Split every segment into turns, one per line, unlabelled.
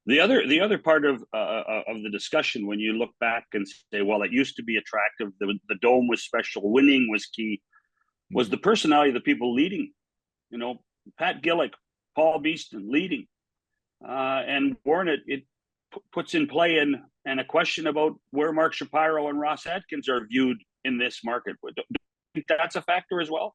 The other part of the discussion, when you look back and say, well, it used to be attractive, the dome was special, winning was key, was the personality of the people leading. You know, Pat Gillick, Paul Beeston leading, and Warren, it puts in play and a question about where Mark Shapiro and Ross Atkins are viewed in this market. Do you think that's a factor as well?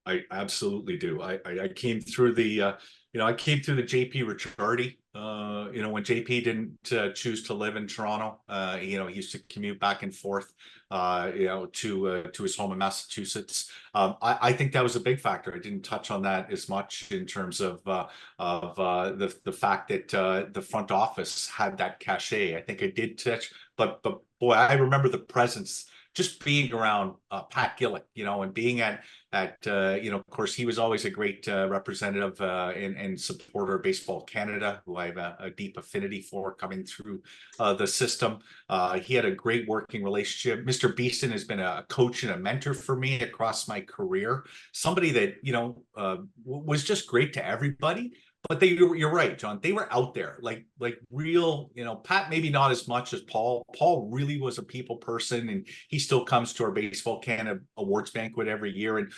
I absolutely do. I came through the I came through the JP Ricciardi. When JP didn't choose to live in Toronto, he used to commute back and forth, to his home in Massachusetts. I think that was a big factor. I didn't touch on that as much in terms of the fact that the front office had that cachet. I think I did touch, but boy, I remember the presence. Just being around Pat Gillick, and being at of course, he was always a great representative and supporter of Baseball Canada, who I have a deep affinity for coming through the system. He had a great working relationship. Mr. Beeston has been a coach and a mentor for me across my career. Somebody that, was just great to everybody. But you're right, John. They were out there, like real, Pat, maybe not as much as Paul. Paul really was a people person, and he still comes to our Baseball Canada Awards banquet every year. And,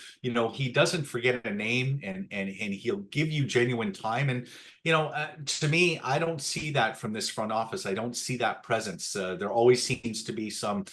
he doesn't forget a name, and he'll give you genuine time. And, to me, I don't see that from this front office. I don't see that presence. There always seems to be some,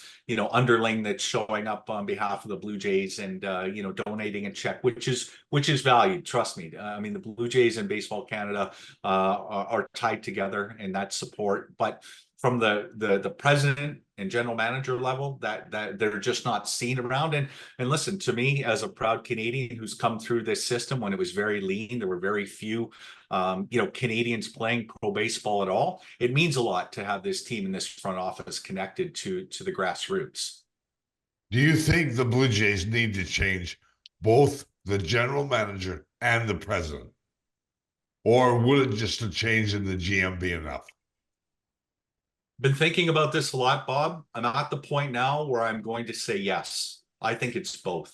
underling that's showing up on behalf of the Blue Jays and, donating a check, which is valued. Trust me. I mean, the Blue Jays and Baseball Canada are tied together in that support. But from the president and general manager level, that they're just not seen around. And listen, to me, as a proud Canadian who's come through this system when it was very lean, there were very few Canadians playing pro baseball at all. It means a lot to have this team in this front office connected to the grassroots.
Do you think the Blue Jays need to change both the general manager and the president? Or would it just a change in the GM be enough?
Been thinking about this a lot, Bob. I'm at the point now where I'm going to say yes. I think it's both.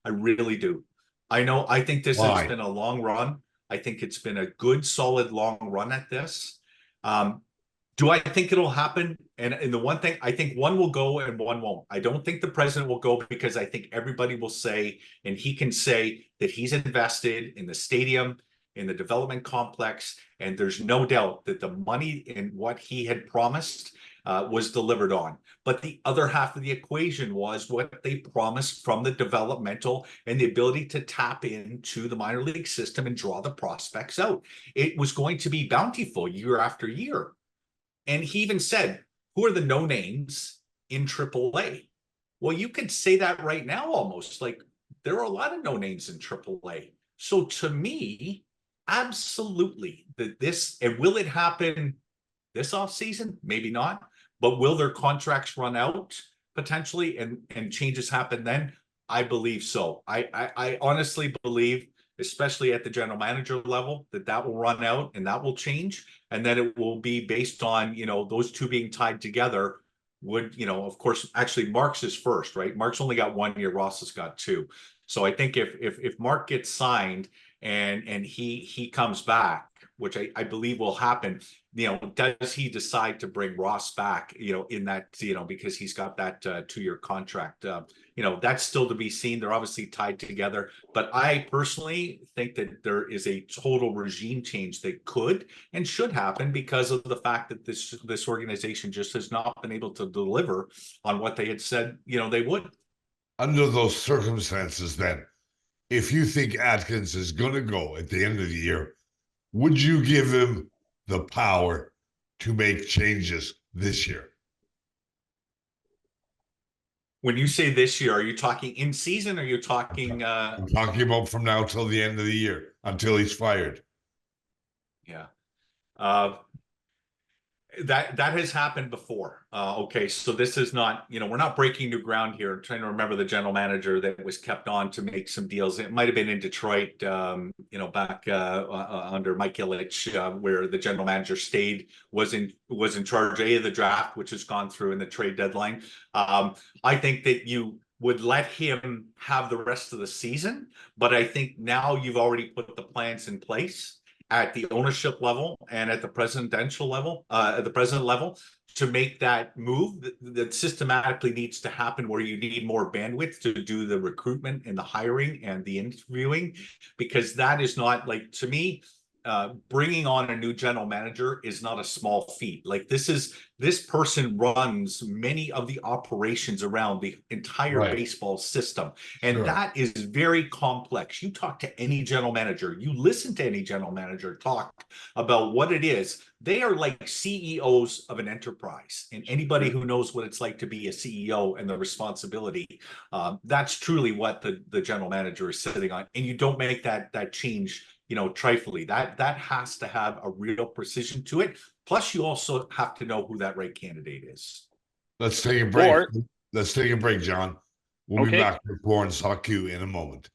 I really do. I think this
Why?
has been a long run. I think it's been a good, solid, long run at this. Do I think it'll happen? And the one thing, I think one will go and one won't. I don't think the president will go, because I think everybody will say, and he can say, that he's invested in the stadium, in the development complex, and there's no doubt that the money and what he had promised was delivered on. But the other half of the equation was what they promised from the developmental and the ability to tap into the minor league system and draw the prospects out. It was going to be bountiful year after year. And he even said, who are the no names in AAA? Well, you could say that right now almost. Like, there are a lot of no names in AAA. So to me, absolutely, and will it happen this offseason? Maybe not. But will their contracts run out potentially and changes happen then? I believe so. I honestly believe, especially at the general manager level, that will run out and that will change. And then it will be based on, those two being tied together. Of course, actually Mark's is first, right? Mark's only got 1 year, Ross has got 2. So I think if Mark gets signed and he comes back, which I believe will happen, does he decide to bring Ross back, in that, because he's got that 2-year contract? That's still to be seen. They're obviously tied together, but I personally think that there is a total regime change that could and should happen because of the fact that this organization just has not been able to deliver on what they had said, they would.
Under those circumstances, then, if you think Atkins is going to go at the end of the year, would you give him the power to make changes this year?
When you say this year, are you talking in season? Or are you talking?
I'm talking about from now till the end of the year, until he's fired.
Yeah. That has happened before. Okay, so this is not, we're not breaking new ground here. I'm trying to remember the general manager that was kept on to make some deals. It might have been in Detroit, back under Mike Ilitch, where the general manager was in charge of the draft, which has gone through in the trade deadline. I think that you would let him have the rest of the season, but I think now you've already put the plans in place. at the ownership level and at the presidential level, at the president level, to make that move that systematically needs to happen, where you need more bandwidth to do the recruitment and the hiring and the interviewing, because that is not, like, to me, bringing on a new general manager is not a small feat. Like, this person runs many of the operations around the entire
Right.
baseball system. And
Sure.
that is very complex. You talk to any general manager, you listen to any general manager talk about what it is. They are like CEOs of an enterprise, and anybody who knows what it's like to be a CEO and the responsibility, that's truly what the general manager is sitting on. And you don't make that change, you know, trifling. That has to have a real precision to it. Plus, you also have to know who that right candidate is.
Let's take a break.
Or-
Let's take a break, John. We'll be
Okay.
back with more on Sawkiw in a moment.